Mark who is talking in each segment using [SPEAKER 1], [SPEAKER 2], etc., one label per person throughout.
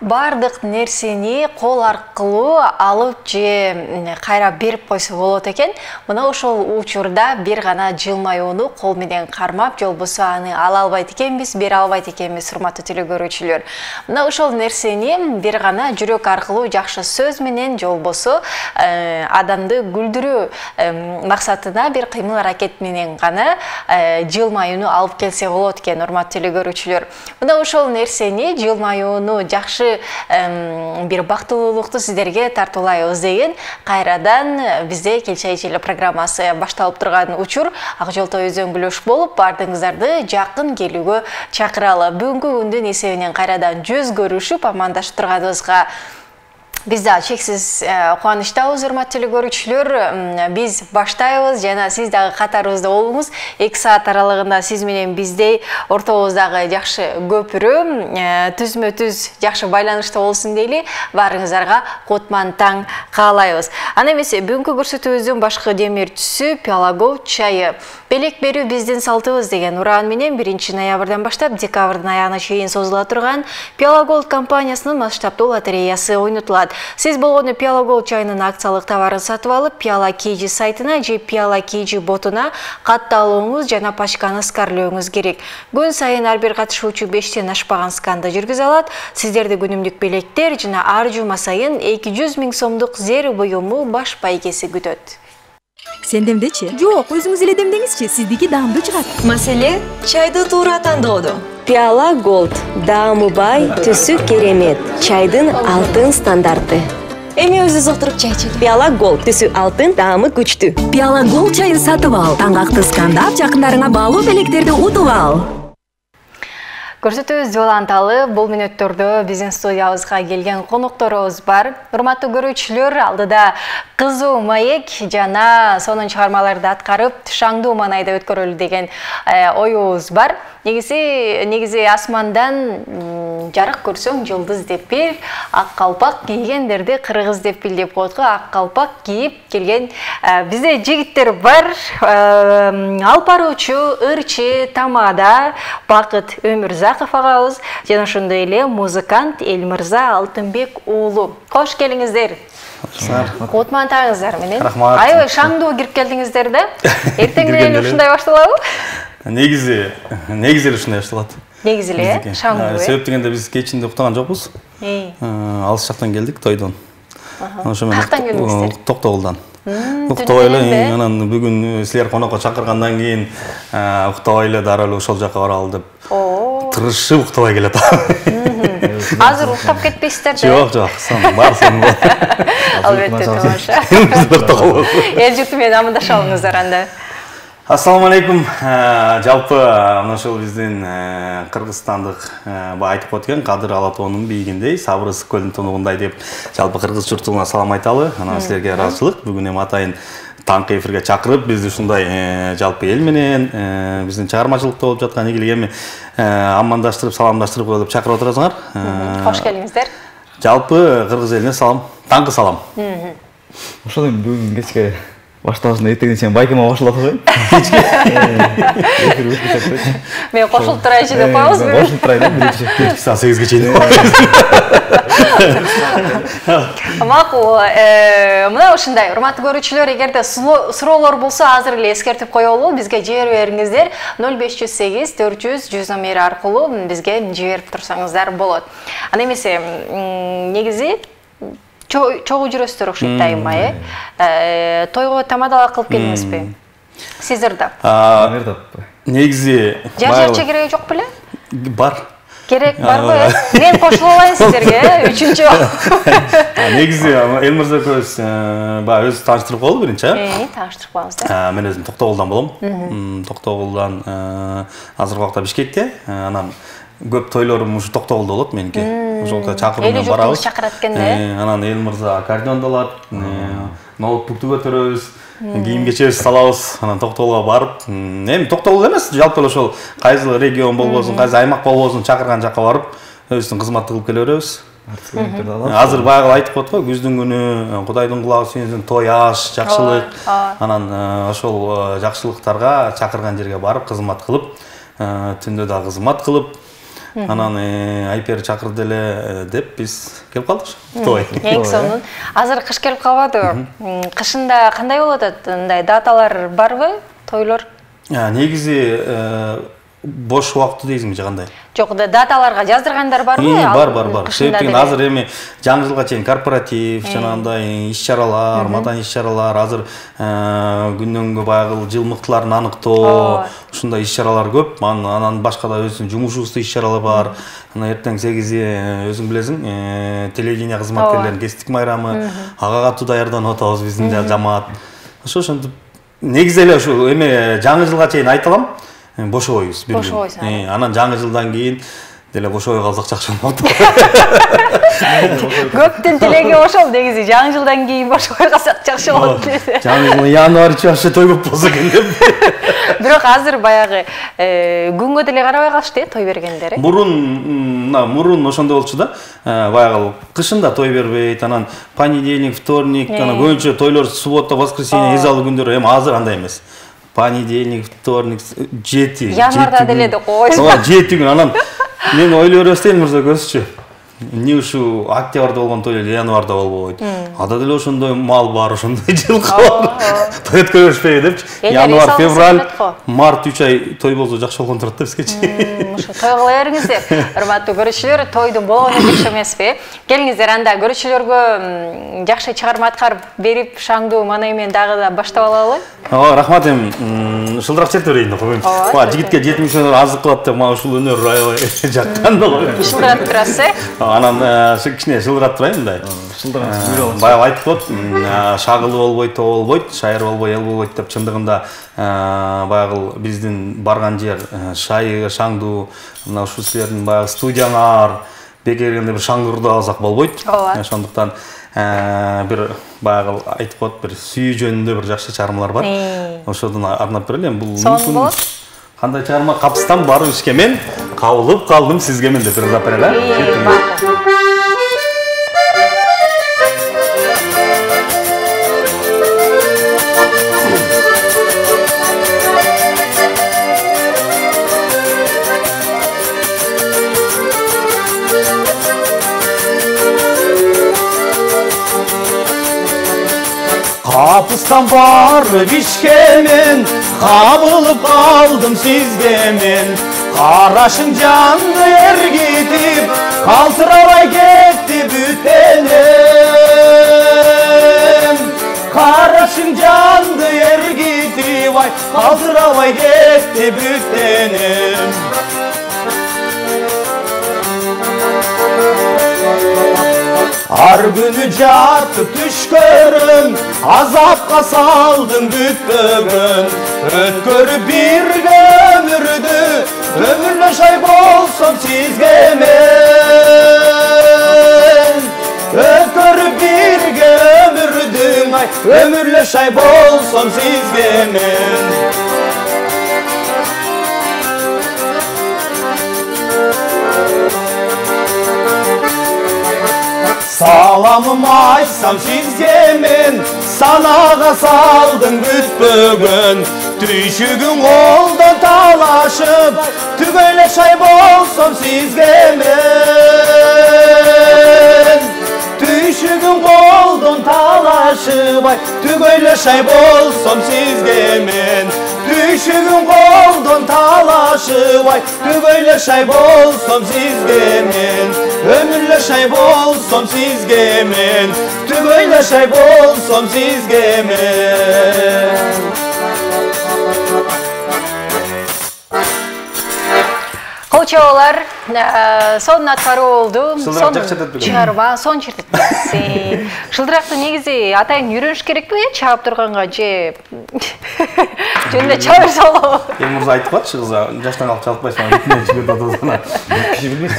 [SPEAKER 1] Бардык нерсени кол аркылуу алып же кайра берип койсо болот экен. Мына ошол учурда бир гана жылмаюуну кол менен кармап, жолбосо аны ала албайт экенбиз, бере албайт экенбиз, урматтуу телекөрүүчүлөр. Мына ошол нерсени бир гана жүрөк аркылуу жакшы сөз менен жолбосо адамды күлдүрүү максатына бир кыймыл аракет менен гана жылмаюуну алып келсе болот экен, урматтуу телекөрүүчүлөр. Мына ошол нерсени жылмаюуну жакшы бир бактылуулукту сиздерге тартуулайбыз деген кайрадан бизде Келчай Эжеле программасы башталып турган учур ак жолтой өзөңгүлөш болуп, бардыгыңыздарды жакын келүүгө чакыралы. Бүгүнкү күндүн эсебинен кайрадан жүз көрүшүп, амандашып турганыбызга биз да чексиз кубанычтабыз, урматтуу телекөрүүчүлөр. Биз баштайбыз жана сиз дагы катарыбызда болуңуз. 2 саат аралыгында сиз менен биздей ортобуздагы жакшы көпүрө түзмө-түз жакшы байланышта болсун дейли. Баарыңыздарга кутман таң каалайбыз. Ана эмесе бүгүнкү көрсөтүүбүздүн башкы демирчиси Пиала Голд чайы. Белек берүү биздин салтыбыз деген уран менен 1 ноябрдан баштап декабрдын аягына чейин созула турган Пиала Голд компаниясынын масштабдуу лотереясы ойнотулат. Сиз болгону Пиала Голд чайынын акциялык товарын сатып алып, Пиала Кейжи сайтына же Пиала Кейжи ботуна катталууңуз жана пачканы скарлөөңүз керек. Күн сайын ар бир катышуучу 5тен ашпаган сканды жүргүзө алат. Сиздерди күнүмдүк белектер жана ар жума сайын 200 000 сомдук зер буюму баш байгеси күтөт.
[SPEAKER 2] Сен демдечи? Жок, өзүңүз эле демдеңизчи, сиздики даамдуу чыгат.
[SPEAKER 3] Маселе чайды туура тандоодо.
[SPEAKER 4] Пиала Голд, даамы бай, түсү керемет, чайдын алтын стандарты.
[SPEAKER 3] Эми өзү зоктуруп чай ичели.
[SPEAKER 4] Пиала Голд, түсү алтын, даамы күчтүү.
[SPEAKER 2] Пиала Голд чайын сатып ал, таңгакты скандап, жакындарыңа баалуу белектерди утуп ал.
[SPEAKER 1] Көрсөтүүбүз уланталы, бул мүнөттөрдө биздин студиябызга келген конокторубуз бар. Урматтуу көрүүчүлөр, алдыда кызуу маек жана сонун чыгармаларды аткарып, шаңдуу маанайда өткөрөлү деген оюбуз бар. Негизи асмандан жарык көрсөң жылдыз деп бил, ак калпак кийгендерди кыргыз деп бил деп коет го. Ак калпак кийип келген бизде жигиттер бар. Алып баруучу ырчы тамада Бакыт Өмүрзаков агабыз жана ошондой эле музыкант Элмырза Алтынбек уулу. Кош келиңиздер. Кутман таңыңыздар менен. Аябай шаңдуу кирип келдиңиздер да. Эртең менен ушундай башталабы?
[SPEAKER 5] Негизи эле ушундай башталат.
[SPEAKER 1] Негизи эле шаңдуу.
[SPEAKER 5] Себеп дегенде биз кечинде уктаган жокпуз. Алыс жактан келдик тойдон. Ошо менен
[SPEAKER 1] Каяктан келдиңиздер?
[SPEAKER 5] Токтогулдан. Уктабай эле, анан бүгүн силер конокко чакыргандан кийин уктабай эле дароо эле ошол жака баралы деп. Тырышып уктабай келет.
[SPEAKER 1] Азыр уктап кетпейсиздер да?
[SPEAKER 5] Жок, барсын.
[SPEAKER 1] Албетте, тамаша. Эл журту менен амандаша алыңыздар анда.
[SPEAKER 5] Ассаламу алейкум. Жалпы мына ошол биздин кыргызстандык айтып коет экен, Кадыр Алатоонун бийигиндей, сабыр ысык көлдүн тунугундай деп жалпы кыргыз журтуна салам айталы. Анан силерге ыраазычылык. Бүгүн эми атайын таңкы эфирге чакырып, бизди ушундай жалпы эл менен биздин чыгармачылыкта болуп жаткан ийгилик эми амандаштырып, саламдаштырып коелу деп чакырып отурасыңар.
[SPEAKER 1] Кош келиңиздер.
[SPEAKER 5] Жалпы кыргыз элине салам, таңкы салам.
[SPEAKER 6] Ошол эми бүгүн кечке башталышында эртеңден сен байкема башталат го.
[SPEAKER 1] Мен кошулуп турайынчы деп коебузбу?
[SPEAKER 6] Кошулуп турайын, биринчи
[SPEAKER 5] саат 8ге чейин.
[SPEAKER 1] Макул, мына ушундай, урматтуу көрүүчүлөр, эгерде суроолор болсо азыр эле эскертип коелу, бизге жиберип бериңиздер. 0508 400 100 номери аркылуу бизге жиберип турсаңыздар болот. Ана эмесе, негизи чогуу жүрөсүздөр окшойт дайыма, тойго тамадалар кылып келдиңизби? Сиздер да.
[SPEAKER 5] Негизи
[SPEAKER 1] жар чегереги жок беле?
[SPEAKER 5] Бар.
[SPEAKER 1] Керек барбы? Мен кошулуп алайын сиздерге, үчүнчү.
[SPEAKER 5] Негизи Элмырза көз баягы өзү тааныштырып коелу биринчи,
[SPEAKER 1] тааныштырып коебуз да.
[SPEAKER 5] Мен өзүм Токтогулдан болом. Токтогулдан азыркы убакта Бишкекте, анан көп тойлорум ушу Токтогулда болот меники. Ошолго чакырып менен барабыз.
[SPEAKER 1] Чакырат экен да.
[SPEAKER 5] Анан Элмырза аккордеондо алат, ноутбукту көтөрөбүз, кийим кечебиз салабыз, анан Токтогулга барып, эми Токтогул эмес, жалпы ошол кайсы регион болбосун, кайсы аймак болбосун чакырган жака барып, өзүбүздүн кызматты кылып келе беребиз. Азыр баягы айтып коет го, күздүн күнү Кудайдын кулагы сүйүнсүн, той аш, жакшылык. Анан ошол жакшылыктарга чакырган жерге барып кызмат кылып, түндө да кызмат кылып, Анан Айпер чакырды эле деп биз келип калдык. Той.
[SPEAKER 1] Эң сонун. Азыр кыш келип калбадыбы? Кышында кандай болот атат? Мындай даталар барбы? Тойлор?
[SPEAKER 5] Негизи бош убакыты дейсиңби же кандай?
[SPEAKER 1] Жок, даталарга жаздыргандар барбы?
[SPEAKER 5] Бар. Себептен азыр эми жаңы жылга чейин корпоратив, жанагындай иш-чаралар, маданий иш-чаралар, азыр күндөнгө баягы жыл мыктыларын аныктоо, ушундай иш-чаралар көп. Анан башка да өзүнүн жумушубузда иш-чаралар бар. Анан эртең 8 өзүң билесиң, телевидение кызматкерлеринин кесиптик майрамы, ага катуу даярданып атабыз биздин жамаат. Ошентип негизи эле ушу эми жаңы жылга чейин айта алам. Бошобойбуз бир күн. Анан жаңы жылдан кийин деле бошобой калсак жакшы болот.
[SPEAKER 1] Көптүн тилеги ошол негизи жаңы жылдан кийин бошобой калсак жакшы болот.
[SPEAKER 5] Жаңы жыл январь чыгышы той көп болсо экен деп.
[SPEAKER 1] Бирок азыр баягы күнгө деле карабай калышты, той бергендер.
[SPEAKER 5] Мурун ошондой болчу да. Баягы кышында той бербейт, анан понедельник, вторник, анан көбүнчө тойлор суббота, воскресенье, эзалуу күндөр, эми азыр андай эмес. Понедельник, вторник, 7.
[SPEAKER 1] Январда деле да койсо.
[SPEAKER 5] 7 күн. Анан мен ойлой бербестейм мырза көзчү. Эмне ушу октябрда болгон той эле январда болбойт. Ада деле ошондой мал бар, ошондой жылкы бар. Той өткөрүшпөйбү депчи. Январь, февраль, март 3 ай той болсо жакшы болгон турат да бизгечи.
[SPEAKER 1] Ошо той кыла бериңиздер. Урматтуу көрүүчүлөр, тойдун болгону жакшы эмеспи? Келиңиздер, анда көрүүчүлөргө жакшы чыгарма аткарып берип, шаңдуу манай менен дагы да баштап алалы.
[SPEAKER 5] Рахмат, эми шылдырак чертип берейин коеюн. Жигитке 70 сөнөр азык кылат деп мага ушул өнөр аябай жаккан да.
[SPEAKER 1] Шылдырат турасыз?
[SPEAKER 5] Анан кичине шылдырап турайын мындай. Баягы айтып коет, шагылы болбойт, то болбойт, шайыр болбой, эл болбойт деп чындыгында баягы биздин барган жер шайыр, шаңдуу, мына ушул силердин баягы студияңар, бекергенде бир шаңдырды алсак болбойт. Ошондуктан бир баягы айтып коет, бир сүйүү жөнүндө бир жакшы чыгармалар бар. Ошодон арнап берели. Бул мүмкүн кандай чыгарма? Капыстан барып ишке мен кабылып калдым сизге мен деп жазап берели. Kapıstan barıp işkemen, kabılıp kaldım sizgemen. Karaşın canlı ergitip, kaltıralay gitti bütenim. Karaşın canlı ergitip, kaltıralay gitti bütenim. Har günü jatıp düş görün, azapka saldım bütbөгün. Ötkörüp bir ömürdü, ömürle şay bolsam sizge men. Ötkörüp bir ömürdüm, ömürle şay bolsam sizge men. Salamım açsam sizge men, sanağa saldım bütbөгün. Tüşügün koldan talaşıp, tügöyle şay bolsam sizge men. Tüşügün koldan talaşıp, tügöyle şay bolsam sizge men. Tüşügün koldan talaşıp, tügöyle şay bolsam sizge men. Ömürle şay bolsam sizge men, tügöyle şay bolsam sizge men.
[SPEAKER 1] Колчоолор сонун аткаруу болду.
[SPEAKER 5] Чыгарма
[SPEAKER 1] сон чертетпесин. Шылдыракты негизи атайын үйрөнүш керекпи, чаап турганга же жөнүндө чабыр салабы?
[SPEAKER 5] Эми мырза айтып атчы, кыза, жаштан калып чалпайсың, бүтүнөн чыгып атасың. Киши билбейт.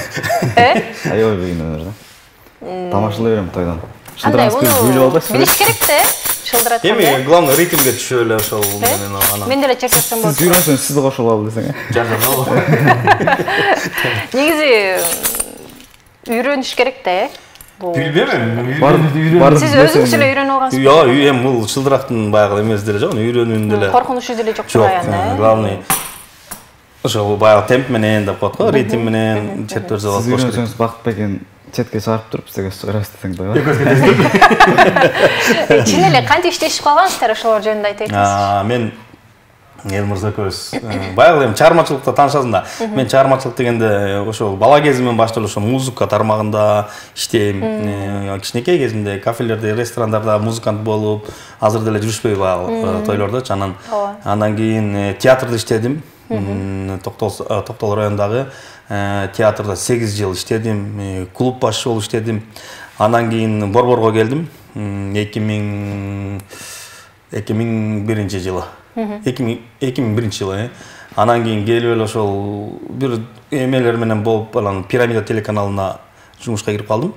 [SPEAKER 6] Аябай бегин өнөр да. Тамашалай берем тойдон.
[SPEAKER 1] Андай муну билиш керек да. Шылдырат.
[SPEAKER 5] Эми главный ритмге түшүп эле ошол менен анан.
[SPEAKER 1] Мен деле чертсем болот.
[SPEAKER 6] Сиз үйрөнсөң, сизди кошуп алалы десең.
[SPEAKER 5] Жардам.
[SPEAKER 1] Негизи үйрөнүш керек да.
[SPEAKER 5] Билбейм.
[SPEAKER 1] Сиз өзүңүз эле үйрөнүп алгансызбы?
[SPEAKER 5] Жок, эми бул чылдырактын баягы эмеси деле жок, үйрөнүүнүн деле.
[SPEAKER 1] Коркунучу деле жок турган да.
[SPEAKER 5] Главный ошо баягы темп менен деп коет го, ритм менен чертеп жазып
[SPEAKER 6] Сиз
[SPEAKER 5] алып
[SPEAKER 6] үйрөнсөңүз Бакытбек экен четке чыгарып туруп сизге чыгарабыз десең да.
[SPEAKER 1] Чын эле кантип иштешип калгансыздар ошолор жөнүндө айтыңыз.
[SPEAKER 5] Мен Элмырза экөөбүз баягы эми чыгармачылыкта таанышасың да. Мен чыгармачылык дегенде ошо бала кезимден баштап ошо музыка тармагында иштейм. Кичинекей кезимде кафелерде, ресторандарда музыкант болуп, азыр деле жүрүшпөй баягы тойлордочу. Андан кийин театрда иштедим. Токтол районундагы театрда 8 жыл иштедим. Клуб башчы болуп иштедим. Андан кийин Борборго келдим. 2001 жылы. 2001 жылы. Анан кийин келип эле ошол бир эмелер менен болуп, Пирамида телеканалына жумушка кирип калдым.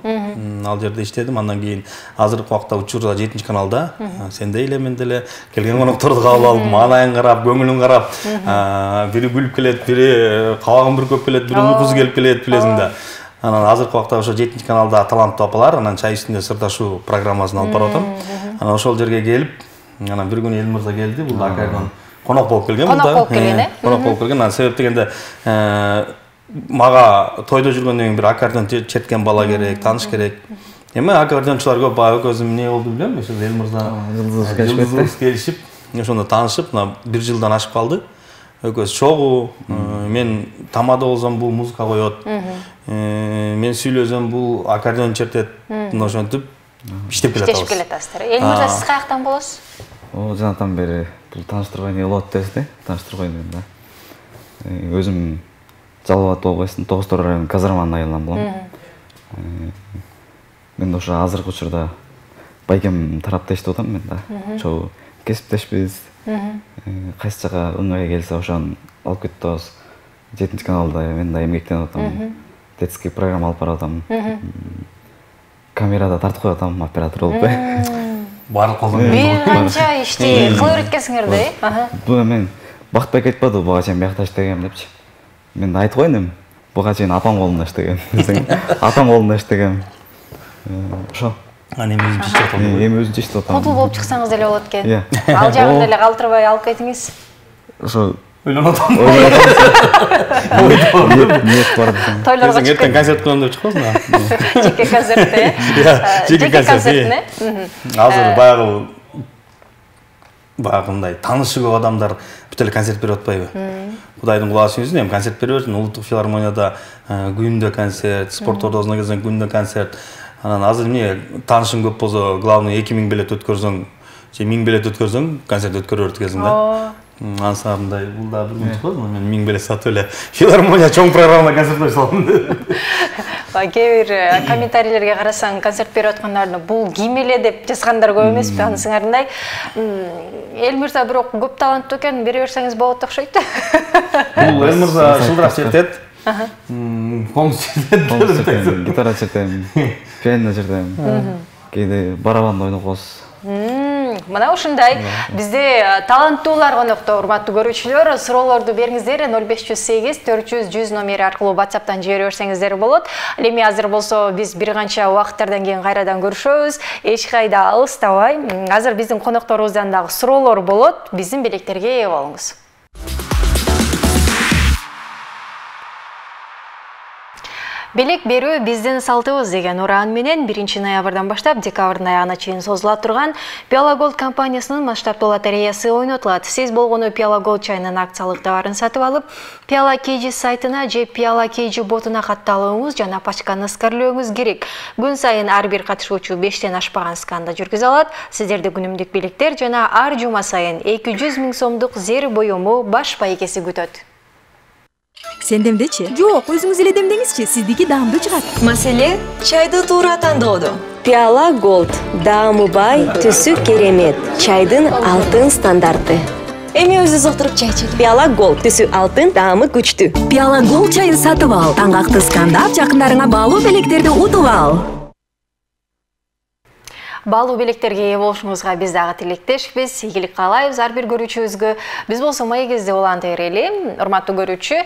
[SPEAKER 5] Ал жерде иштедим. Андан кийин азыркы убакта учурда 7 каналда сенде эле мен деле келген конокторду кабыл алып, маанайын карап, көңүлүн карап, бири күлүп келет, бири кабагын бүркөп келет, бири уйкусу келип келет, билесиң да. Анан азыркы убакта ошо 7 каналда таланттуу апалар, анан чай үстүндө сырдашуу программасын алып барып атам. Анан ошол жерге келип, анан бир күнү Элмырза келди, бул акырдан конок болуп келген.
[SPEAKER 1] Конок болуп келген,
[SPEAKER 5] Конок болуп келген. Анан себеп дегенде мага тойдо жүргөндөн кийин бир аккордеон черткен бала керек, тааныш керек. Эми аккордеончулар көп, баягы экөөбүз эмне болду билем, ошо Элмырза Жылдыз келишип, ошондо таанышып, бир жылдан ашып калды. Экөөбүз чогуу, мен тамада болсом бул музыка коет. Мен сүйлөсөм бул аккордеон чертет. Ошентип иштеп
[SPEAKER 1] келатабыздар. Элмырза, сиз каяктан болосуз?
[SPEAKER 6] Жанатан бери бул тааныштырган эле болот десиз да, тааныштырган да. Өзүм Жалал Абад областынын Тогуз-Торой районунун Казарманын айылынан болом. Мен ошо азыркы учурда байкем тарапта иштеп атам мен да. Ошо кесиптешпиз. Кайсы жака ыңгай келсе ошону алып кетип атабыз. 7 каналда мен да эмгектенип атам. Детский программа алып барып атам. Камерада тартып коюп атам, оператор болуп.
[SPEAKER 5] Баардык колдон
[SPEAKER 1] бир канча ишти кылып өткөнсүңөр да.
[SPEAKER 6] Бул мен Бакытбек айтпады, буга чейин биякта иштегем депчи. Мен айтып коеюн, буга чейин апам колунда иштегем. Атам колунда иштегем. Ошо.
[SPEAKER 5] Эми өзүм иштеп атам.
[SPEAKER 6] Эми өзүнчө иштеп атам.
[SPEAKER 1] Кутул болуп чыксаңыз деле болот экен. Ал жагын деле калтырбай алып кетиңиз.
[SPEAKER 6] Ошо
[SPEAKER 5] ойлонуп атам.
[SPEAKER 6] Нет бар десең.
[SPEAKER 1] Тойлорго чыкып
[SPEAKER 5] эртең концерт коем деп чыкпасың да.
[SPEAKER 1] Жеке концертте.
[SPEAKER 5] Жеке концертте. Азыр баягындай таанышы көп адамдар бүт эле концерт берип атпайбы? Кудайдын кулаасы сүйүнсүн, эми концерт берип жүрсүн. Улуттук филармонияда күндө концерт, спорт ордосуна келсең күндө концерт. Анан азыр эмне таанышың көп болсо, главный 2000 билет өткөрсөң, же 1000 билет өткөрсөң, концерт өткөрө берет да. Ансарындай бул да бир күн чыкпадымы? Мен 1000 билет сатып эле филармония чоң программада концерт берип салдым.
[SPEAKER 1] Кээ бир комментарийлерге карасаң, концерт берип аткандарды бул ким эле деп жазгандар көп эмеспи? Анысыңарындай Элмырза бирок көп таланттуу экен, бере берсеңиз болот окшойт.
[SPEAKER 5] Бул Элмырза шылдырак чертет. Комуз чертет,
[SPEAKER 6] гитара чертем, пианино чертем. Кээде барабанда ойноп коебуз.
[SPEAKER 1] Мына ушундай бизде таланттуулар конокто, урматтуу көрүүчүлөр, суроолорду бериңиздер 0508 400 100 номери аркылуу WhatsApp'тан жибере берсеңиздер болот. Эми азыр болсо биз бир канча убакыттардан кийин кайрадан көрүшөбүз. Эч кайда алыстабай. Азыр биздин конокторубуздан дагы суроолор болот. Биздин белектерге ээ болуңуз. Белек берүү биздин салтыбыз деген уран менен 1 ноябрдан баштап декабрдын аягына чейин созула турган Пиала Голд компаниясынын масштабтуу лотереясы ойнотулат. Сиз болгону Пиала Голд чайынын акциялык товарын сатып алып, Пиала KG сайтына же Пиала KG ботуна катталууңуз жана пачканы сканерлөөңүз керек. Күн сайын ар бир катышуучу 5тен ашпаган сканды жүргүзө алат. Сиздерди күнүмдүк белектер жана ар жума сайын 200 000 сомдук зер боюму баш байкеси күтөт.
[SPEAKER 2] Сендемдечи? Жок, өзүңүз эле демдеңизчи, сиздики даамдуу чыгат.
[SPEAKER 3] Маселе чайды туура тандоодо.
[SPEAKER 4] Пиала Голд, даамы бай, түсү керемет, чайдын алтын стандарты.
[SPEAKER 3] Эми өзүбүз отуруп чай ичели.
[SPEAKER 4] Пиала Голд, түсү алтын, даамы күчтүү.
[SPEAKER 2] Пиала Голд чайын сатып ал, таңгакты скандап, жакындарыңа баалуу белектерди утуп ал.
[SPEAKER 1] Баалуу белектерге ээ болушуңузга биз дагы тилектешпиз. Ийгилик каалайбыз ар бир көрүүчүбүзгө. Биз болсо маегибизде уланта берели. Урматтуу көрүүчү,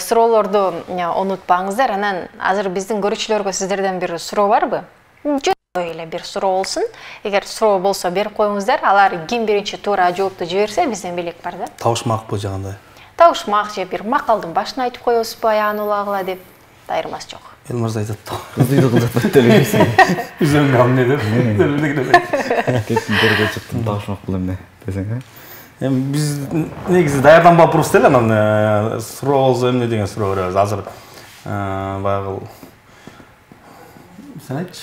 [SPEAKER 1] суроолорду унутпаңыздар. Анан азыр биздин көрүүчүлөргө сиздерден бир суроо барбы? Жөнөкөй эле бир суроо болсун. Эгер суроо болсо берип коюңуздар. Алар ким биринчи туура жоопту жиберсе, бизден белек бар да.
[SPEAKER 5] Табышмак бул жагында.
[SPEAKER 1] айтпайсызбы ушмак же бир макалдын башын айтып коесузбу аягын улагыла деп айырмасы жок.
[SPEAKER 5] Элмырз айтат да.
[SPEAKER 6] Кыздыйды кылдатпайт делебейсиң.
[SPEAKER 5] Үзөңгө ал не деп.
[SPEAKER 6] Кеттим жерге чыктым ташмак бул эмне десең,
[SPEAKER 5] Эми биз негизи даярданбаппыз эле анан суроо болсо эмне деген суроо беребиз. Азыр баягы сен айтчы.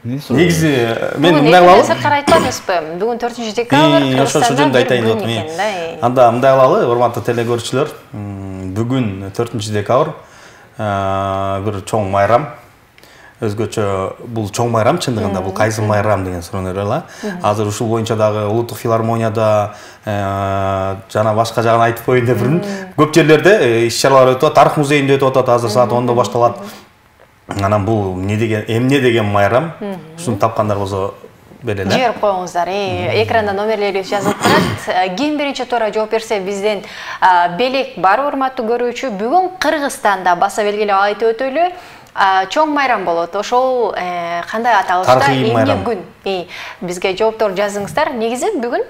[SPEAKER 5] Негизи мен мындай кылалы.
[SPEAKER 1] Сырткары айтпадыңызбы? Бүгүн 4-декабрь
[SPEAKER 5] Ошо жөнүндө айтайын деп атам. Анда мындай кылалы, урматтуу телекөрүүчүлөр. Бүгүн 4-декабрь бир чоң майрам. Өзгөчө бул чоң майрам чындыгында бул кайсы майрам деген суроону берели. Азыр ушул боюнча дагы улуттук филармонияда жана башка жагын айтып коеюн деп жүрмүн. Көп жерлерде иш-чаралар өтүп атат, тарых музейинде өтүп атат, азыр саат 10-да башталат. Анан бул эмне деген майрам? Ушуну тапкандар болсо берели.
[SPEAKER 1] Жиберип коюңуздар. Экранда номерлери жазылып турат. Ким биринчи туура жооп берсе бизден белек бар, урматтуу көрүүчү. Бүгүн Кыргызстанда баса белгилеп айтып өтөлү. Чоң майрам болот. Ошол кандай аталышта эмне күн? Бизге жооптор жазыңыздар. Негизи бүгүн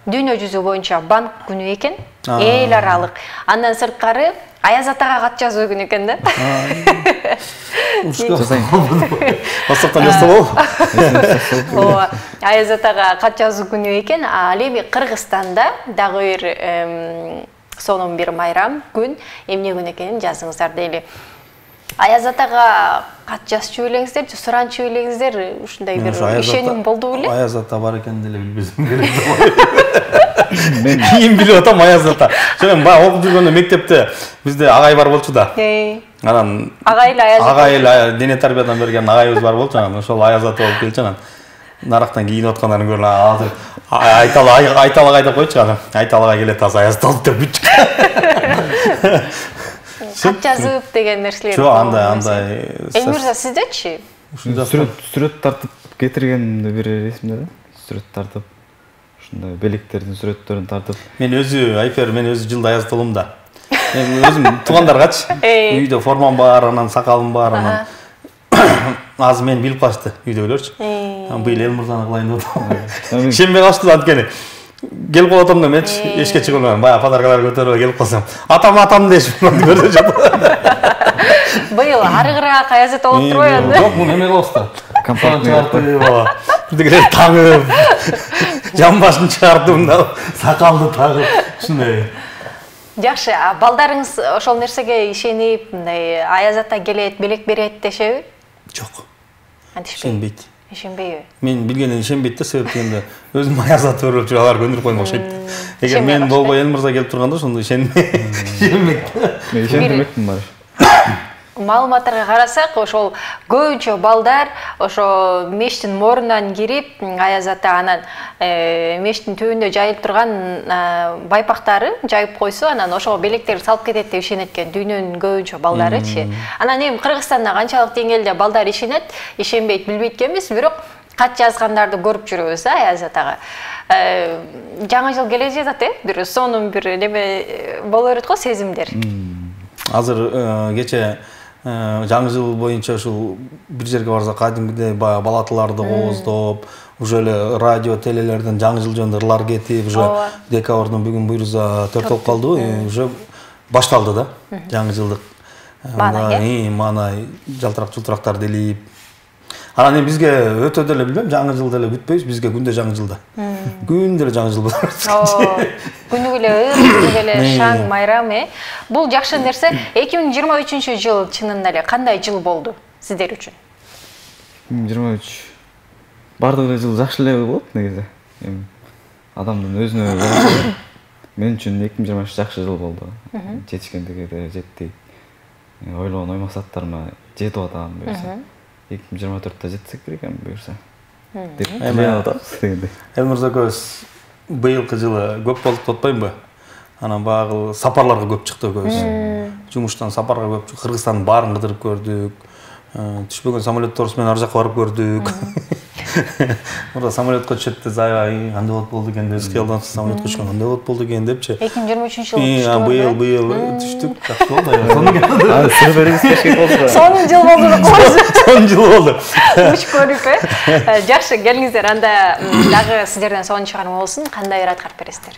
[SPEAKER 1] дүйнө жүзү боюнча банк күнү экен. Эл аралык. Андан сырткары Аяз атага кат жазуу күнү экен да.
[SPEAKER 5] Бастаптан жазса болобу?
[SPEAKER 1] Аяз атага кат жазуу күнү экен. Ал эми Кыргызстанда дагы бир сонун бир майрам күн, эмне күн экенин жазыңыздар дейли. Аяз атага кат жазчу элеңиздер, суранчу элеңиздер, ушундай бир ишеним болду беле?
[SPEAKER 5] Аяз ата бар экен деле билбесем керек. Мен кийин билип атам Аяз ата. Мен баягы окуп жүргөндө мектепте бизде агай бар болчу да. Анан агай дене тарбиядан берген агайыбыз бар болчу, анан ошол Аяз ата болуп келчү, анан нарактан кийинип аткандарын көрүп азыр айталык деп койчу, анан айталыга келет азыр Аяз ата деп бүт.
[SPEAKER 1] Кат жазып деген нерселер.
[SPEAKER 5] Жок, андай.
[SPEAKER 1] Элмирза, сиздечи?
[SPEAKER 6] Сүрөт тартып кетиргенди бир эсимде да. Сүрөт тартып, ушундай белектердин сүрөттөрүн тартып.
[SPEAKER 5] Мен өзү жылда Аяз толум да. Мен өзүм туугандаргачы. Үйдө формам бар, анан сакалым бар, анан азыр мени билип калышты үйдөгүлөрчү. Быйыл Элмирзаны кылайын деп атам. Шембе калышты анткени. Келип калатам да мен эшикке чыгып баягы подаркалар көтөрүп келип калсам, атам дешип көрсө жатат.
[SPEAKER 1] Быйыл арыгыраак Аяз ата болуп турбайбы энди?
[SPEAKER 5] Жок, бул эме болсу. Компактный. Бирдегилер таңып, жамбашын чыгартып, сакалды тагып, ушундай.
[SPEAKER 1] Жакшы, балдарыңыз ошол нерсеге ишенип, мындай Аяз ата келет, белек берет дешеби?
[SPEAKER 5] Жок.
[SPEAKER 1] Ишенбейт. Ишенбейби?
[SPEAKER 5] Мен билгенден ишенбейт да, себеп дегенде өзүм Аяз ата көрүп жүрүп алар көндүрүп койгон окшойт. Эгер мен болбой Элмирза келип турганда ошондо ишенбейт.
[SPEAKER 6] Мен ишендирмекмин бар.
[SPEAKER 1] Маалыматтарга карасак, ошол көбүнчө балдар ошо мештин морунан кирип, Аяз ата анан мештин түбүндө жайылып турган байпактары жайып койсо, анан ошого белектерди салып кетет деп ишенет экен дүйнөнүн көбүнчө балдарычы. Анан эми Кыргызстанда канчалык деңгээлде балдар ишенет, ишенбейт билбейт экенбиз, бирок кат жазгандарды көрүп жүрөбүз Аяз атага. Жаңы жыл келе жатат, бир сонун бир неме боло берет го, сезимдер.
[SPEAKER 5] Азыр кече жаңы жыл боюнча ушул бир жерге барсак кадимгидей балатыларды кооздоп, уже эле радио, телелерден жаңы жыл жөнүндө ырлар кетип, уже декабрдын бүгүн буйруза 4 болуп калды, уже башталды да жаңы жылдык. Маанай жалтырак-жултурактар делип. Анан бизге өтө деле билбейм, жаңы жыл деле күтпөйбүз, бизге күндө жаңы жылда. Күндө эле жаңы жыл болот.
[SPEAKER 1] Күнү эле шаң майрам, Бул жакшы нерсе. 2023 жыл чынында эле кандай жыл болду сиздер үчүн?
[SPEAKER 6] 2023 бардык эле жыл жакшы эле болот негизи. Адамдын өзүнө мен үчүн 2023 жакшы жыл болду. Жетишкендиге жеттик. Ойлогон ой максаттарыма жетип атам буюрса. 2024-те жетсек керек эми буюрса.
[SPEAKER 5] Элмирза көз быйылкы жылы көп болуп деп атпаймынбы? Анан баягы сапарларга көп чыкты көз. Жумуштан сапарга көп чыкты. Кыргызстандын баарын кыдырып көрдүк. Түшпөгөн самолетторубуз менен ар жакка барып көрдүк. Мурда самолетко түшөттү, аябай кандай болуп болду экен деп, кыялдан самолетко түшкөн кандай болуп болду экен депчи.
[SPEAKER 1] 2023
[SPEAKER 5] быйыл түштүк, жакшы болду.
[SPEAKER 6] Сиз бериңиз кечке болсо.
[SPEAKER 1] Сонун жыл болду деп коебуз.
[SPEAKER 5] Сонун жыл болду.
[SPEAKER 1] Уч көрүп, Жакшы, келиңиздер, анда дагы сиздерден сонун чыгарма болсун. Кандай ыр аткарып бересиздер?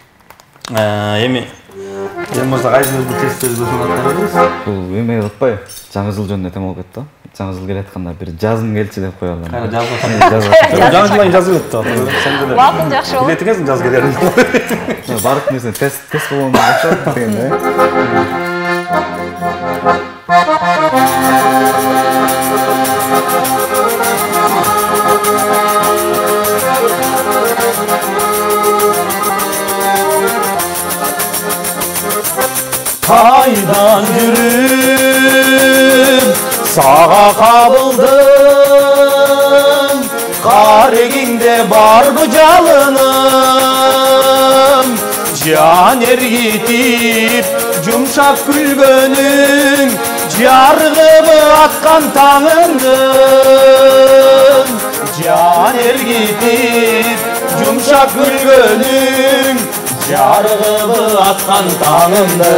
[SPEAKER 5] Эми Эми болсо кайсы бир тест өзгөсүн атабыз.
[SPEAKER 6] Бул эме кылпай, жаңы жыл жөнүндө тема болуп кетти. Жаңы жыл келе атканда бир жазым келчи деп кое алам.
[SPEAKER 5] Кайра жаңы жылдан жазып кетти. Сен деле.
[SPEAKER 1] Макул, жакшы болду.
[SPEAKER 5] Билет экенсиң жаз келерин.
[SPEAKER 6] Бардык нерсе тест болгон окшойт дегенде.
[SPEAKER 5] Kaydan yürüp sağa kabıldım, Kareginde var bu calınım. Can ergitip yumuşak gülgönün, Yargımı atkan tanındın. Can ergitip yumuşak gülgönün, Yargımı atkan tanımdım.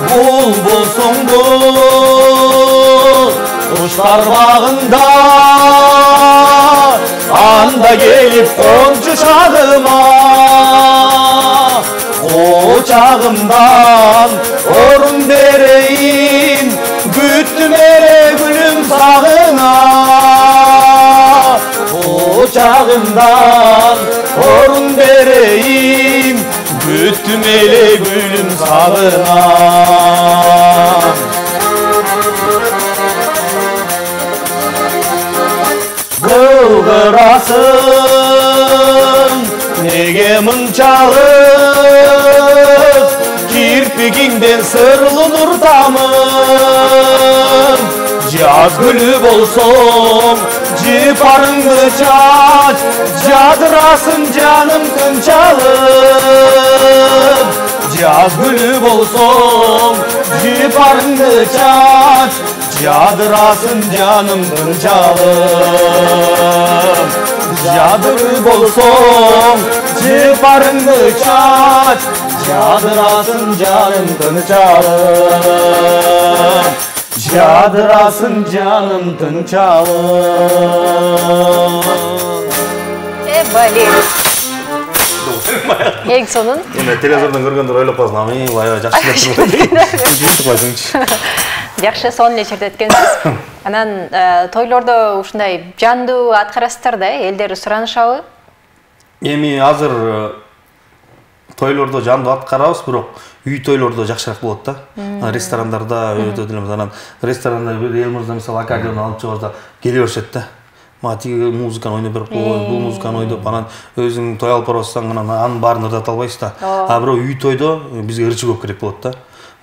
[SPEAKER 5] Bulbulsun bul kuşlar bağında, anda gelip komşu şahıma. Ocağımdan orun vereyim, güttüm ere gülüm sağına. Ocağımdan orun vereyim, güttüm ele gülüm sağına. Kılgırasın nege mınçalım, kirpikinden sırlı nur tamım. Yaz gülü bolsun, ciparındı çaç, cadırasın canım kınçalım. Yaz gülü bolsun, ciparındı çaç, cadırasın canım kınçalım. Cadır bolsun, ciparındı çaç, cadırasın canım kınçalım. Cadırasın canım tınçalım.
[SPEAKER 1] Бале. Ең сонун.
[SPEAKER 5] Эми телевизордон көргөндөр ойлоп калсын, ами аябай жакшы деп турат. Жүзүп койсоңчу.
[SPEAKER 1] Жакшы сонун эле жерде өткөнсүз. Анан тойлордо ушундай жандуу аткарасыздар да, элдер суранышабы?
[SPEAKER 5] Эми азыр тойлордо жандуу аткарабыз, бирок үй тойлордо жакшыраак болот да. Ресторандарда өтөт элемиз. Анан ресторанда бир эл мырза мисалы аккордеон алып чыгарса келе беришет да. Мага тиги музыканы ойноп берип койгой, бул музыканы ойноп, анан өзүң той алып барасаң, анан анын баарын ырдата албайсыз да. А бирок үй тойдо бизге ырчы көп керек болот да.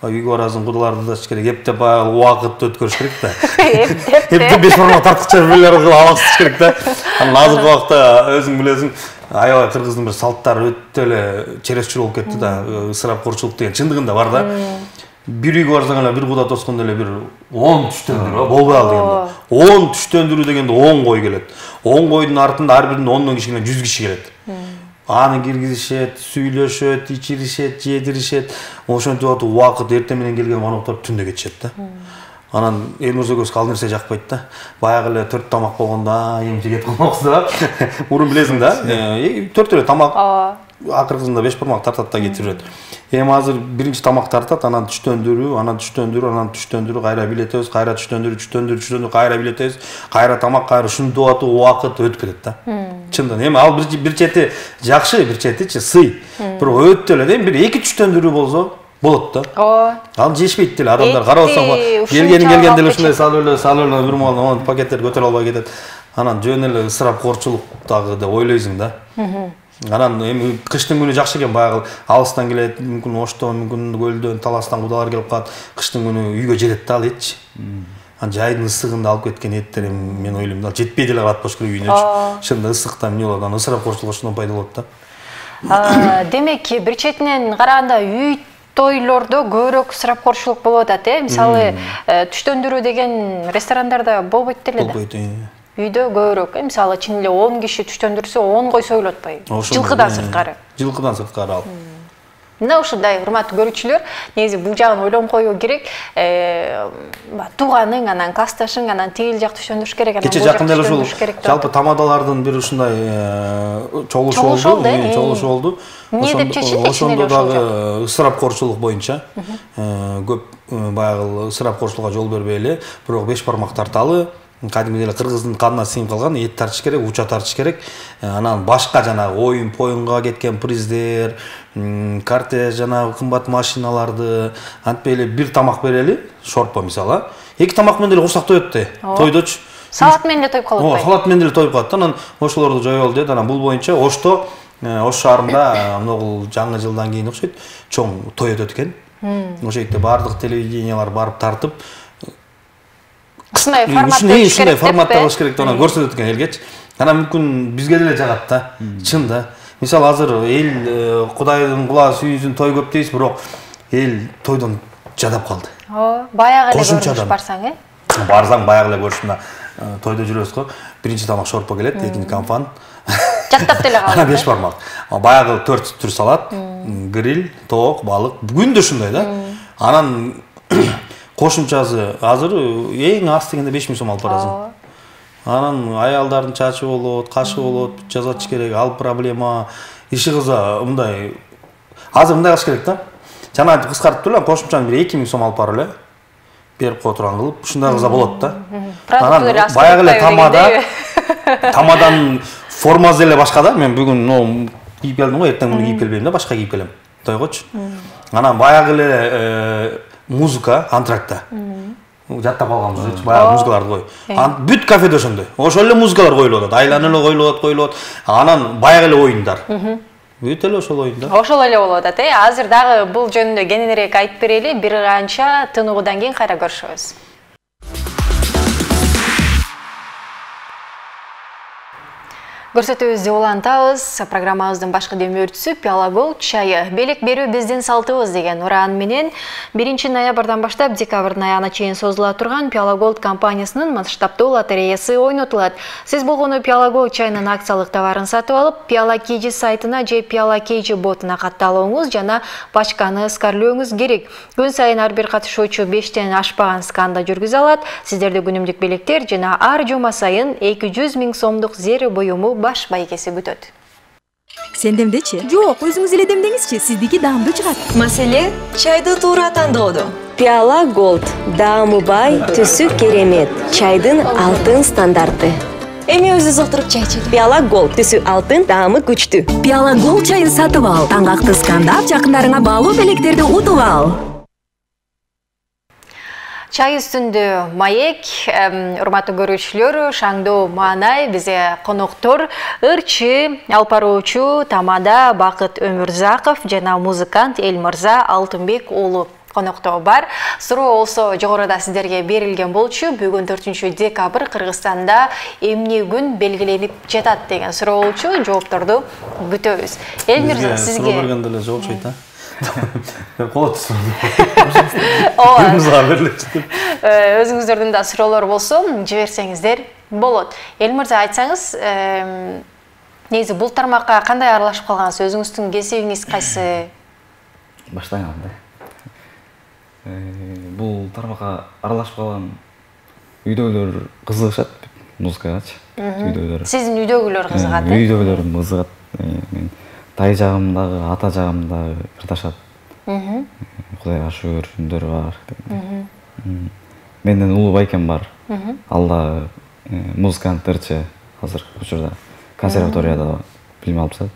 [SPEAKER 5] Үйгө барасың, кудаларды да керек, эптеп убакытты өткөрүш керек да. Эптеп 5 формат тартыкча бирлер кылып алаксыз керек да. Анан азыркы убакта өзүң билесиң, аябай кыргыздын бир салттары өтө эле чересчур болуп кетти да. Ысырапкорчулук деген чындыгында бар да. Bir үйгө барсаң эле бир куда тоскондо эле бир 10 түштөндүрүү болбой калды дегенде. 10 түштөндүрүү дегенде 10 кой келет. 10 койдун артында ар биринин 10 киши 100 киши келет. Аны киргизишет, сүйлөшөт, ичиришет, жедиришет. Ошентип атып убакыт эртең менен келген маноктор түндө кетишет да. Анан эл мырзөгөзгө ал нерсе жакпайт да. Баягы эле 4 тамак болгондо эмче кетип калмакчы да. Мурун билесиң да, 4 эле тамак. Акыркысында 5 бармак тартат да кетип жүрөт. Эми азыр биринчи тамак тартат, анан түштөндүрүү, анан түштөндүрүү, кайра билетебиз, кайра түштөндүрүү, кайра билетебиз, кайра тамак, кайра ушинтип атып убакыт өтүп кетет да. Чындын. Эми ал бир чети жакшы, бир четичи сый. Бирок өтө эле да, бир 2 түштөндүрүү болсо болот да. Ал жешпейт деле адамдар. Карабасаң, келген деле ушундай салып бир мал пакеттер көтөрө албай кетет. Анан жөн эле ысырапкорчулук дагы деп ойлойсуң да. Анан эми кыштын күнү жакшы экен, баягы алыстан келет, мүмкүн Оштон, мүмкүн Көлдөн, Таластан кудалар келип калат. Кыштын күнү үйгө жетет да ал этчи. Анан жайдын ысыгында алып кеткен эттер мен ойлойм да, жетпей деле калат болуш керек үйүнөчү. Шынында ысыктан эмне болот, анан ысырапкорчулук ушундан пайда болот да.
[SPEAKER 1] Демек, бир четинен караганда үй тойлордо көбүрөөк ысырапкорчулук болуп атат, мисалы түштөндүрүү деген ресторандарда болбойт деле да.
[SPEAKER 5] Болбойт.
[SPEAKER 1] Үйдө көбүрөөк, мисалы чын эле 10 киши түштөндүрсө 10 кой сойлотпой. Жылкыдан сырткары.
[SPEAKER 5] Жылкыдан сырткары ал.
[SPEAKER 1] Мына ушундай урматтуу көрүүчүлөр, негизи бул жагын ойлонуп коюу керек. Тууганың, анан классташың, анан тигил жакты түшүндүрүш керек, анан
[SPEAKER 5] кече жакында ушул жалпы тамадалардын бир ушундай чогулушу болду.
[SPEAKER 1] Эмне деп чечилди?
[SPEAKER 5] Ошондо дагы ысырапкорчулук боюнча көп баягы ысырапкорчулукка жол бербей эле, бирок 5 бармак тарталы, кадимги эле кыргыздын канына сиңип калган, эт тартыш керек, уча тартыш керек. Анан башка жанагы оюн-поюнга кеткен приздер, кортеж, жанагы кымбат машиналарды антпей эле бир тамак берели, шорпо мисалы. 2 тамак менен деле курсак тоет да. Тойдочу.
[SPEAKER 1] Салат менен эле тоюп калат да.
[SPEAKER 5] Салат менен деле тоюп калат да. Анан ошолорду жоёбул дейт. Анан бул боюнча Ошто, Ош шаарында могул жаңы жылдан кийин окшойт, чоң той өтөт экен. Ошол жерде бардык телевидениялар барып тартып,
[SPEAKER 1] ушундай форматта
[SPEAKER 5] болуш керек деп анан көрсөтөт экен элгечи. Анан мүмкүн бизге деле жагат да. Чын да. Мисалы азыр эл Кудайдын кула сүйүүсүн той көп дейсиз, бирок эл тойдон жадап калды.
[SPEAKER 1] Баягы эле көрүнүш барсаң,
[SPEAKER 5] Барсаң баягы эле көрүшүнө тойдо жүрөбүз го. Биринчи тамак шорпо келет, экинчи камфан.
[SPEAKER 1] Жаттап деле калды.
[SPEAKER 5] Анан 5 бармак. Баягы 4 түр салат, гриль, тоок, балык. Бүгүн да ушундай да. Анан кошумчасы азыр эң аз дегенде 5000 сом алып барасың. Анан аялдардын чачы болот, кашы болот, жазатыш керек, ал проблема. Иши кыза мындай азыр мындай кылыш керек да. Жана кыскартып турула, кошумчаны бир 2000 сом алып барып эле берип кое турган кылып, ушундай кылса болот да. Анан баягы эле тамадан формасы эле башка да. Мен бүгүн кийип келдим го, эртең муну кийип келбейм да, башка кийип келем. Тойгочу. Анан баягы эле музыка антракта. Жаттап калганбыз, баягы музыкаларды кой. Бүт кафеде ошондой. Ошол эле музыкалар коюлуп атат, айлана эле коюлуп. Анан баягы эле оюндар. Бүт эле ошол оюндар.
[SPEAKER 1] Ошол эле болуп атат, Азыр дагы бул жөнүндө кененирээк айтып берели, бир канча тынуудан кийин кайра көрүшөбүз. Көрсөтүүбүздү улантабыз. Программабыздын башкы демөөрчүсү Пиала Голд чайы. Белек берүү биздин салтыбыз деген уран менен 1 ноябрдан баштап декабрдын аягына чейин созула турган Пиала Голд компаниясынын масштабдуу лотереясы ойнотулат. Сиз болгону Пиала Голд чайынын акциялык товарын сатып алып, Пиала Кейджи сайтына же Пиала Кейджи ботуна катталууңуз жана пачканы скарлөөңүз керек. Күн сайын ар бир катышуучу 5тен ашпаган сканда жүргүзө алат. Сиздерде күнүмдүк белектер жана ар жума сайын 200 000 сомдук зери буюму баш байгеси күтөт.
[SPEAKER 2] Сен демдечи? Жок, өзүңүз эле демдеңизчи, сиздики даамдуу чыгат.
[SPEAKER 3] Маселе чайды туура тандоодо.
[SPEAKER 4] Пиала Голд, даамы бай, түсү керемет, чайдын алтын стандарты.
[SPEAKER 3] Эми өзү олтуруп чай ичели.
[SPEAKER 4] Пиала Голд, түсү алтын, даамы күчтүү.
[SPEAKER 2] Пиала Голд чайын сатып ал, таңгакты скандап, жакындарыңа баалуу белектерди утуп ал.
[SPEAKER 1] Чай үстүндө маек, урматтуу көрүүчүлөр, шаңдуу маанай, бизе коноктор, ырчы, алып баруучу Тамада Бакыт Өмүрзаков жана музыкант Элмырза Алтынбек уулу конокто бар. Суроо болсо жогоруда сиздерге берилген болчу. Бүгүн 4 декабрь Кыргызстанда эмне күн белгиленип жатат деген суроо болчу. Жоопторду күтөбүз. Элмырза, сизге
[SPEAKER 5] суроо бергенде эле жооп чейт, Болот.
[SPEAKER 1] Өзүңүздөрдүн да суроолор болсо, жиберсеңиздер болот. Элмырза, айтсаңыз, негизи бул тармакка кандай аралашып калгансыз? Өзүңүздүн кесибиңиз кайсы?
[SPEAKER 6] Баштайын анда. Бул тармакка аралашып калган үйдөгүлөр кызыгышат музыкагачы. Үйдөгүлөр.
[SPEAKER 1] Сиздин үйдөгүлөр кызыгат?
[SPEAKER 6] Үйдөгүлөрүм кызыгат. Мен тай жагымдагы, ата жагымдагы ырдашат. Кудайга шүгүр, күндөр бар. Менден улуу байкем бар. Ал да музыкант ырчы, азыр учурда консерваторияда билим алып жатат.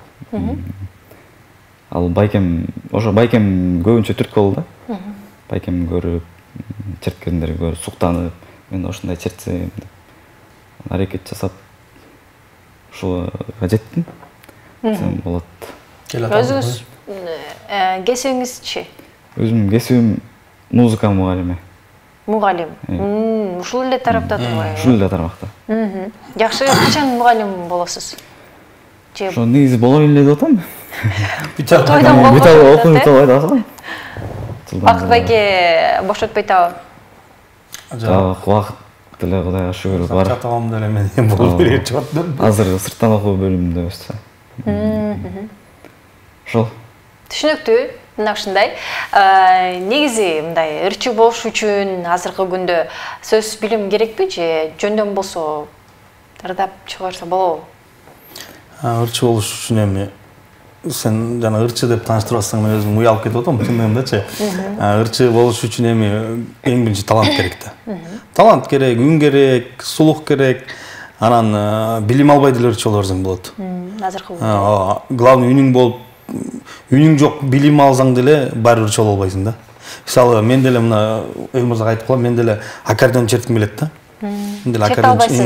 [SPEAKER 6] Ал байкем, ошо байкем көбүнчө түрткү болду да. Байкем көрүп, черткендерди көрүп, суктанып, мен ошондой чертсем деп аракет жасап ушуга жеттим. Сен болот.
[SPEAKER 1] Өзүңүз кесибиңизчи?
[SPEAKER 6] Өзүмдүн кесибим музыка мугалими.
[SPEAKER 1] Мугалим. Ушул эле тарапта турбайбы?
[SPEAKER 6] Ушул эле тармакта.
[SPEAKER 1] Жакшы, качан мугалим болосуз?
[SPEAKER 6] Ошо негизи болоюн эле деп атам.
[SPEAKER 1] Тойдон болот. Бакыт байке бошотпойт абы?
[SPEAKER 6] Жок, убакыт деле Кудайга шүгүр бар.
[SPEAKER 5] Чатагам деле мен болуп берет жатам.
[SPEAKER 6] Азыр сырттан окуу бөлүмүндө өстү. Ошол.
[SPEAKER 1] Түшүнүктүү. мына ушундай. Негизи мындай ырчы болуш үчүн азыркы күндө сөз билим керекпи же жөндөн болсо ырдап чыгарса болобу?
[SPEAKER 5] Ырчы болуш үчүн эми сен жана ырчы деп тааныштырып атсаң мен өзүм уялып кетип атам чындыгындачы. Ырчы болуш үчүн эми эң биринчи талант керек да. Талант керек, үн керек, сулук керек. Анан билим албай деле ырчы боло берсең болот.
[SPEAKER 1] Азыркы күндө.
[SPEAKER 5] Главный үнүң болуп, үнүң жок, билим алсаң деле баары ырчы боло албайсың да. Мисалы мен деле мына Элмырзага айтып калам, мен деле аккордеон чертким келет да.
[SPEAKER 1] Черте албайсыз,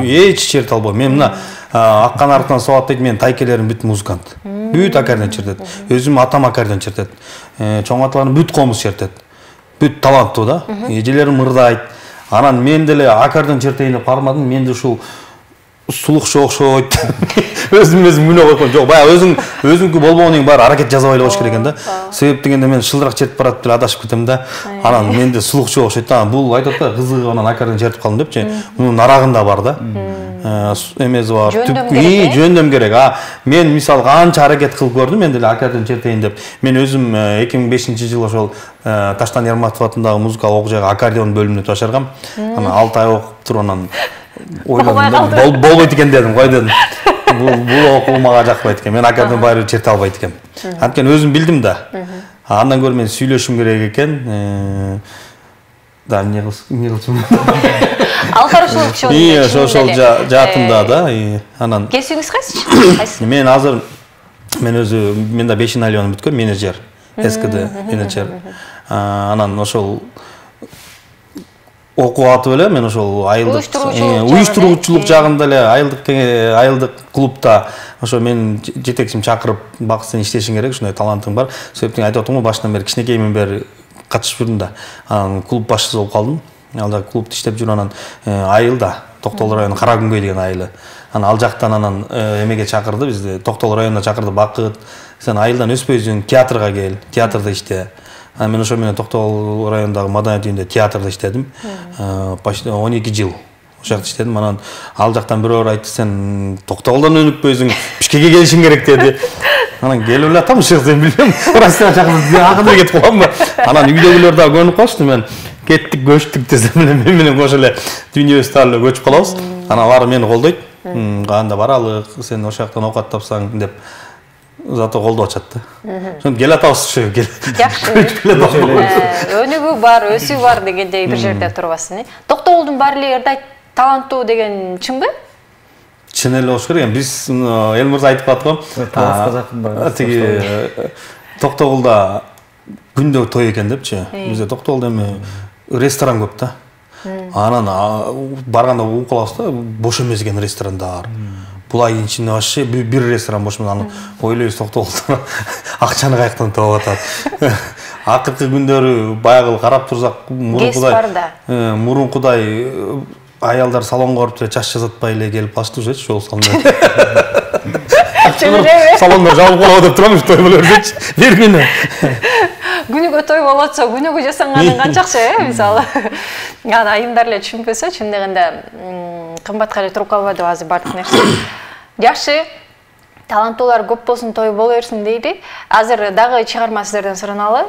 [SPEAKER 5] эч черте албайм. Мен мына аккан артынан соат дейт, мен тайкелерим бүт музыкант. Бүт аккордеон чертет. Өзүм атам аккордеон чертет. Чоң аталарым бүт комуз чертет. Бүт таланттуу да. Эжелерим ырдайт. Анан мен деле аккордеон чертейин деп кармадым. Менде ушул сулукчу окшойт. Өзүм күнөө койгон жок. Баягы өзүңкү болбогонун баары аракет жасабай эле болуш керек экен да. Себеп дегенде мен шылдырак чертип барат деле адашып кетем да. Анан менде сулукчу окшойт да. Бул айтат да, кызыгып анан аккордеон чертип калдым депчи. Мунун нарагында бар да. Эмеси бар. Жөндөм керек. Мен мисалы канча аракет кылып көрдүм, мен деле аккордеон чертейин деп. Мен өзүм 2005-жылы ошол Таштан Ярматов атындагы музыкалык окуу жайга аккордеон бөлүмүнө башаргам. Анан 6 ай окуп туруп анан ойладым, болбойт экен дедим, кой дедим. Бул окуу мага жакпайт экен. Мен аккордеон баары черте албайт экем. Анткени өзүм билдим да. Андан көрө мен сүйлөшүм керек экен. Да, эмне кылчумун?
[SPEAKER 1] Алкарашылык чоң.
[SPEAKER 5] Ошол жаатында да. Анан
[SPEAKER 1] кесиңиз кайсы?
[SPEAKER 5] Мен азыр менде 5 айлыгым бүткөн, менеджер, СКД менеджер. Анан ошол окуп атып эле мен ошол айылдык уюштуруучулук жагында эле айылдык клубда ошо мен жетекчим чакырып, бак сен иштешиң керек, ушундай талантың бар. Себептен айтып атам го, башынан бери кичинекейимден бери катышып жүрдүм да. Анан клуб башчысы болуп калдым. Алда клубда иштеп жүрүп анан айылда Токтогул району Каракүнгөй деген айылы. Анан ал жактан анан эмеге чакырды бизди, Токтогул районуна чакырды. Бакыт, сен айылдан өспөйсүң, театрга кел, театрда иште. Мен ошо менен Токтогул районундагы маданият үйүндө театрда иштедим. Почти 12 жыл ошол жакта иштедим. Анан ал жактан бирөөр айтты, сен Токтогулдан өнүкпөйсүң, Бишкекке келишиң керек деди. Анан келип эле атам, сен билбейм. Россияга чакырды, акырында кетип каламбы? Анан үйдөгүлөр да көнүп калышты, мен кеттик, көчтүк десем эле мен менен кошо эле дүйнөбүз эле көчүп калабыз. Анан алар мени колдойт. Кандай баралык, сен ошол жактан окуп тапсаң деп зато колдоп атышат да. Ошондо кел атабыз ошо кел.
[SPEAKER 1] Жакшы. Өнүгүү бар, өсүү бар дегендей бир жерде турбасын. Токтогулдун баары эле ырдайт, таланттуу деген чынбы?
[SPEAKER 5] Чын эле болуш керек. Биз Элмырза айтып аткам,
[SPEAKER 6] таласка жакын бар.
[SPEAKER 5] Тиги Токтогулда күндө той экен депчи. Бизде Токтогулда эми ресторан көп да. Анан барганда угуп калабыз да, бош эмес экен ресторандар. Бул айдын ичинде вообще бир ресторан бош эмес. Анан ойлойбуз, Токтогулда акчаны каяктан таап атат. Акыркы күндөрү баягы карап турсак, мурункудай аялдар салонго барып эле чач жасатпай эле келип калышты уже, ошол салонда. Салонда жабылып калабы деп турам, той боло берсечи. Бир күнү.
[SPEAKER 1] Күнүгө той болот атса, күнүгө жасаганың канчакчы, мисалы. Анан айымдар эле түшүнбөсө, чындыгында кымбатка эле туруп калбайдыбы азыр бардык нерсе. Жакшы. Таланттуулар көп болсун, той боло берсин дейли. Азыр дагы чыгарма сиздерден сураналы.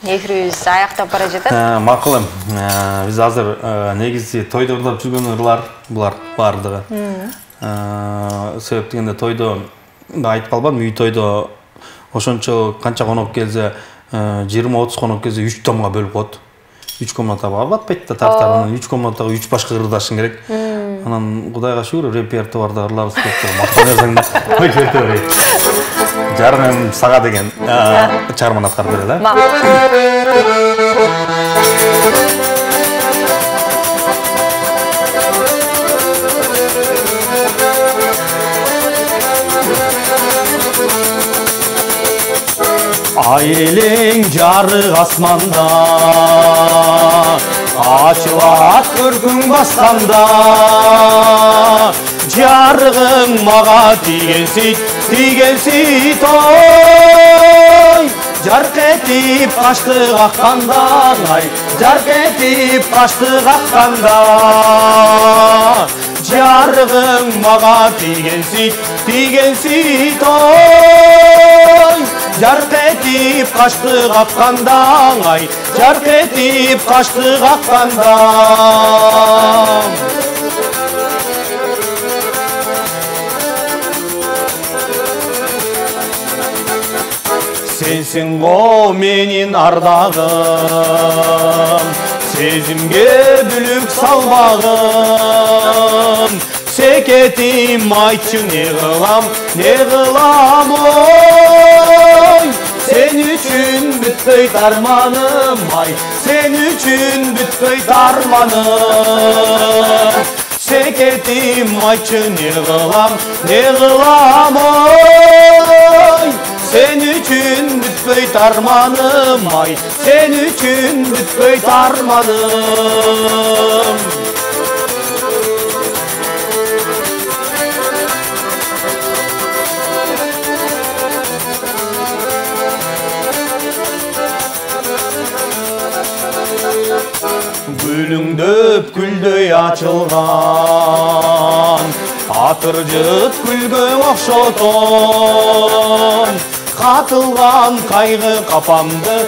[SPEAKER 1] Эфирибиз аяктап бара жатат.
[SPEAKER 5] Макул эм. Биз азыр негизи тойдо ырдап жүргөн ырлар булар бардыгы. Себеп дегенде тойдо айтып калбадым, үй тойдо ошончо канча конок келсе, 20-30 конок келсе 3 томго бөлүп коет. 3 комнатага батпайт да тартар. 3 комнатага 3 башка ырдашың керек. Анан Кудайга шүгүр, репертуарда ырларыбыз көп. Мактана берсең да. Той керте берейт. Жарым сага деген чарман аткарып берели. Айелең жарык асманда, ачылат көркүң басканда, жарыгың мага тигенсит ой. Жарк этип каштык акканда, ай, жарк этип каштык акканда, жарыгың мага тигенсит ой. жарқ етіп қашты қаққанда ай жарқ етіп қашты қаққанда сенсің ғой менің ардағым сезімге бүлік салмағым секетім айтшы не қылам ой сен үшін бүтпейді арманым ай сен үшін бүтпейді арманым секетім айтшы не қылам ой sen üçün бүтпейді арманым ай sen üçün бүтпейді арманым gülüngдөп күлдөй açılgan атыр жыт күлгө окшотон қатылған қайғы қапамдың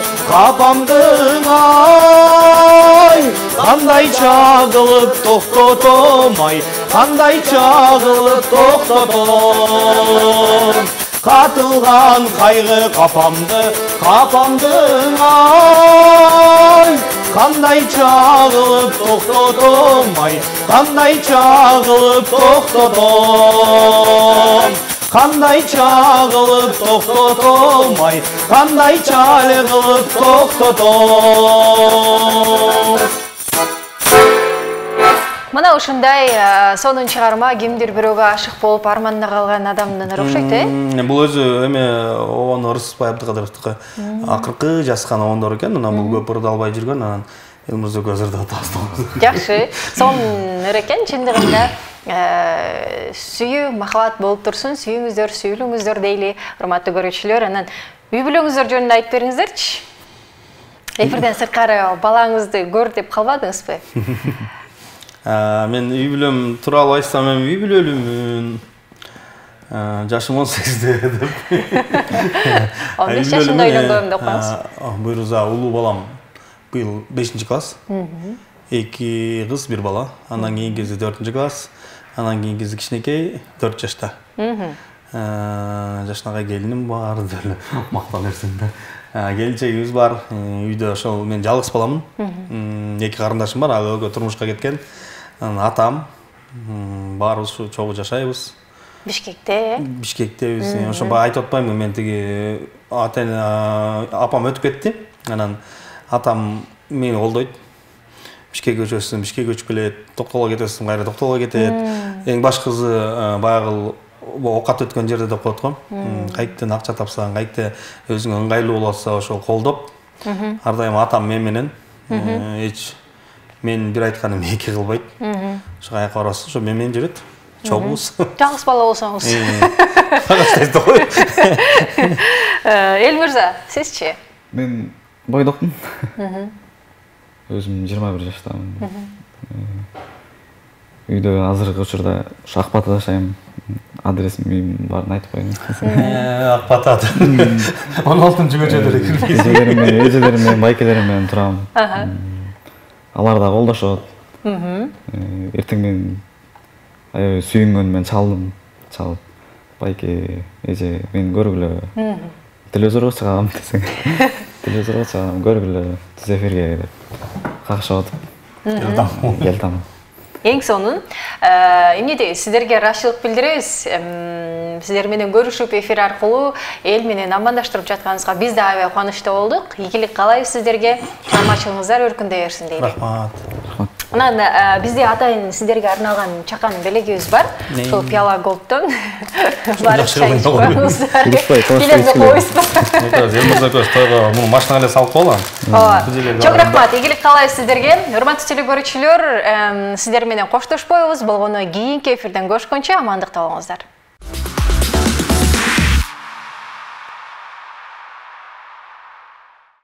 [SPEAKER 5] ай қандай чағылып тоқтотом ай қандай чағылып тоқтотом қатылған қайғы қапамдың ай қандай чағылып тоқтотом ай қандай чағылып тоқтотом қандай чағылып тоқтотом ай қандай чағылып тоқтотом
[SPEAKER 1] Мына ушундай сонун чыгарма кимдир бирөөгө ашык болуп арманына калган адамдын окшойт
[SPEAKER 5] бул өзү эме обон Ырысбай Абдыкадыровдуку акыркы жазган оңдор экен анан бул көп ырды албай жүргөн анан Элмурза көзөрдө таастабыз
[SPEAKER 1] жакшы сонун экен чындыгында сүйүү махабат болуп турсун сүйүңүздөр сүйүлүңүздөр дейли урматтуу көрүүчүлөр анан үй бүлөңүздөр жөнүндө айтып бериңиздерчи эфирден сырткары балаңызды көр деп калбадыңызбы
[SPEAKER 5] мен үй бүлөм тууралуу айтсам мен үй бүлөлүүмүн жашым 18 деп
[SPEAKER 1] 15 жашында үйлөнгөнмүн деп коюңуз
[SPEAKER 5] буйруза улуу балам быйыл 5 класс 2 кыз 1 бала андан кийинкиси 4 класс анан кийинкиси кичинекей 4 жашта жашнагай келиним бар деле мактала берсең да келинчегибиз бар үйдө ошол мен жалгыз баламын 2 карындашым бар ал экөө турмушка кеткен атам баарыбыз ушу чогуу жашайбыз Бишкектебиз ошо баягы айтып атпаймынбы мен тиги апам өтүп кетти анан атам мени колдойт Бишкекке көчөсүң Бишкекке көчүп келет Токтогулга кетесиң кайра Токтогулга кетет эң башкысы баягы окат өткөн жерде деп коет го кайктан акча тапсаң кайкта өзүңө ыңгайлуу болсо ошол колдоп ар дайым атам мен менен эч мен бир айтканым 2 кылбайт ошо каяка барасыз ошо мен менен жүрөт чогубуз
[SPEAKER 1] жалгыз бала болсоңуз Элмирза сизчи
[SPEAKER 6] мен бойдокмун өзүм 21 жаштамын үйдө азыркы учурда ушу ак батада жашайм адресим үйүм баарын айтып коеюн
[SPEAKER 5] ак бата 16-көчөдө
[SPEAKER 6] эжелерим менен байкелерим менен турам алар да колдошот эртең мен аябай сүйүнгөн мен чалып байке эже мени көргүлө телевизорго чыгам десең телевизорго чыгам көргүлө түз эфирге деп какшап атып келтам
[SPEAKER 1] эң сонун эмнеде сиздерге ыраазычылык билдиребиз сиздер менен көрүшүп эфир аркылуу эл менен амандаштырып жатканыбызга биз да аябай кубанычтуу болдук ийгилик каалайбыз сиздерге чыгармачылыгыңыздар өркүндөй берсин дейли
[SPEAKER 5] рахмат
[SPEAKER 1] анан бизде атайын сиздерге арналган чакан белегибиз бар ушул пиала голдтон барып чай ичип коюңуздар келемде коебузбу
[SPEAKER 5] Элмурза көз тойго муну машинага эле салып коелу
[SPEAKER 1] чоң рахмат ийгилик каалайбыз сиздерге урматтуу телекөрүүчүлөр сиздер менен коштошпойбуз болгону кийинки эфирден көрүшкөнчө амандыкта болуңуздар